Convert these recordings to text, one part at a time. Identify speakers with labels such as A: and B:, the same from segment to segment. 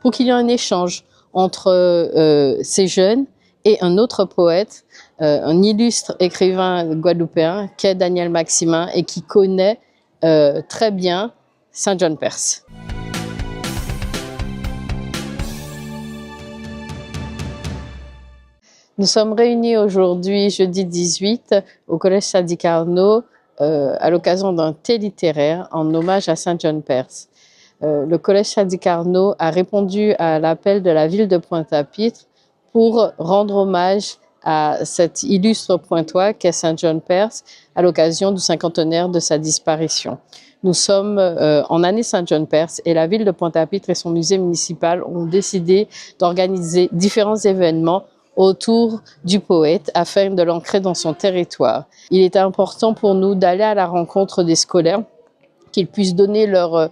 A: pour qu'il y ait un échange entre ces jeunes et un autre poète, un illustre écrivain guadeloupéen qu'est Daniel Maximin et qui connaît très bien Saint John Perse. Nous sommes réunis aujourd'hui, jeudi 18, au Collège Sadi Carnot, à l'occasion d'un thé littéraire en hommage à Saint John Perse. Le Collège Sadi Carnot a répondu à l'appel de la ville de Pointe-à-Pitre pour rendre hommage à cet illustre pointois qu'est Saint John Perse à l'occasion du cinquantenaire de sa disparition. Nous sommes en année Saint John Perse et la ville de Pointe-à-Pitre et son musée municipal ont décidé d'organiser différents événements autour du poète afin de l'ancrer dans son territoire. Il était important pour nous d'aller à la rencontre des scolaires, qu'ils puissent donner leurs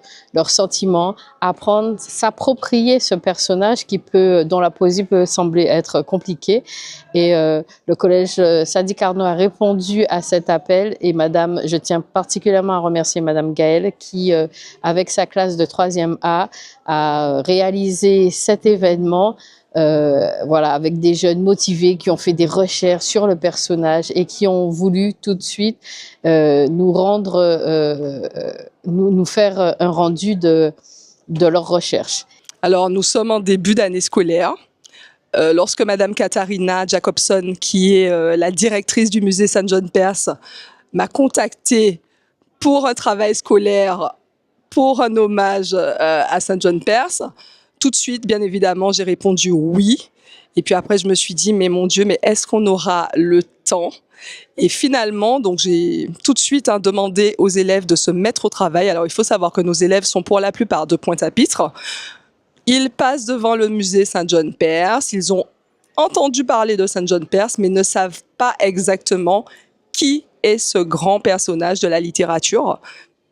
A: sentiments, apprendre, s'approprier ce personnage dont la poésie peut sembler être compliquée. Et le collège Sadi Carnot a répondu à cet appel et je tiens particulièrement à remercier Madame Gaëlle qui, avec sa classe de 3e A, a réalisé cet événement. Voilà, avec des jeunes motivés qui ont fait des recherches sur le personnage et qui ont voulu tout de suite nous faire un rendu de leurs recherches.
B: Alors, nous sommes en début d'année scolaire. Lorsque Madame Katharina Jacobson, qui est la directrice du musée Saint John Perse, m'a contactée pour un travail scolaire, pour un hommage à Saint John Perse, tout de suite, bien évidemment, j'ai répondu oui. Et puis après, je me suis dit, mais mon Dieu, mais est-ce qu'on aura le temps? Et finalement, donc j'ai tout de suite demandé aux élèves de se mettre au travail. Alors, il faut savoir que nos élèves sont pour la plupart de Pointe-à-Pitre. Ils passent devant le musée Saint John Perse. Ils ont entendu parler de Saint John Perse, mais ne savent pas exactement qui est ce grand personnage de la littérature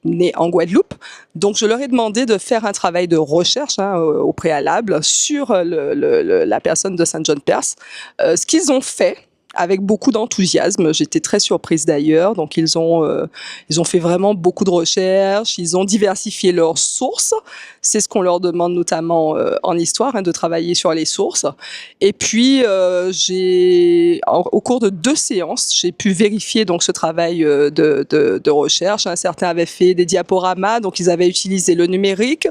B: né en Guadeloupe. Donc, je leur ai demandé de faire un travail de recherche au préalable sur la personne de Saint John Perse. Ce qu'ils ont fait avec beaucoup d'enthousiasme. J'étais très surprise d'ailleurs. Donc, ils ont fait vraiment beaucoup de recherches. Ils ont diversifié leurs sources. C'est ce qu'on leur demande notamment en histoire, de travailler sur les sources. Et puis, au cours de 2 séances, j'ai pu vérifier donc ce travail de recherche. Certains avaient fait des diaporamas, donc ils avaient utilisé le numérique.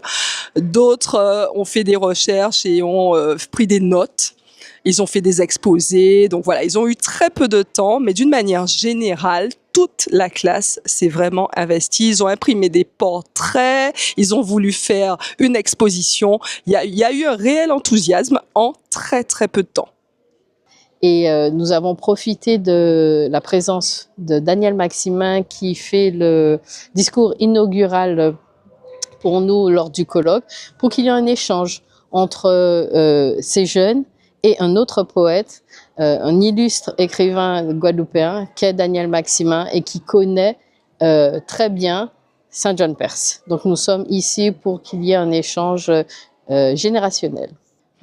B: D'autres ont fait des recherches et ont pris des notes. Ils ont fait des exposés, donc voilà, ils ont eu très peu de temps, mais d'une manière générale, toute la classe s'est vraiment investie. Ils ont imprimé des portraits, ils ont voulu faire une exposition. Il y a eu un réel enthousiasme en très très peu de temps.
A: Et nous avons profité de la présence de Daniel Maximin qui fait le discours inaugural pour nous lors du colloque, pour qu'il y ait un échange entre ces jeunes et un autre poète, un illustre écrivain guadeloupéen qu'est Daniel Maximin et qui connaît très bien Saint John Perse. Donc nous sommes ici pour qu'il y ait un échange générationnel.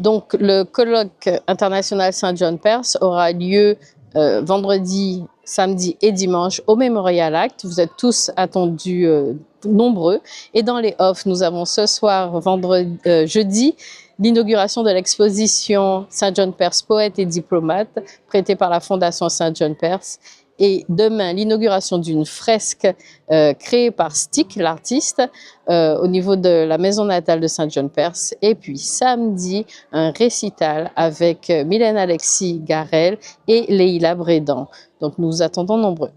A: Donc le colloque international Saint John Perse aura lieu vendredi, samedi et dimanche au Memorial Act. Vous êtes tous attendus nombreux. Et dans les offs, nous avons ce soir, jeudi, l'inauguration de l'exposition Saint John Perse, poète et diplomate, prêtée par la Fondation Saint John Perse. Et demain, l'inauguration d'une fresque créée par Stick, l'artiste, au niveau de la maison natale de Saint John Perse. Et puis samedi, un récital avec Mylène Alexis Garel et Leïla Brédan. Donc nous vous attendons nombreux.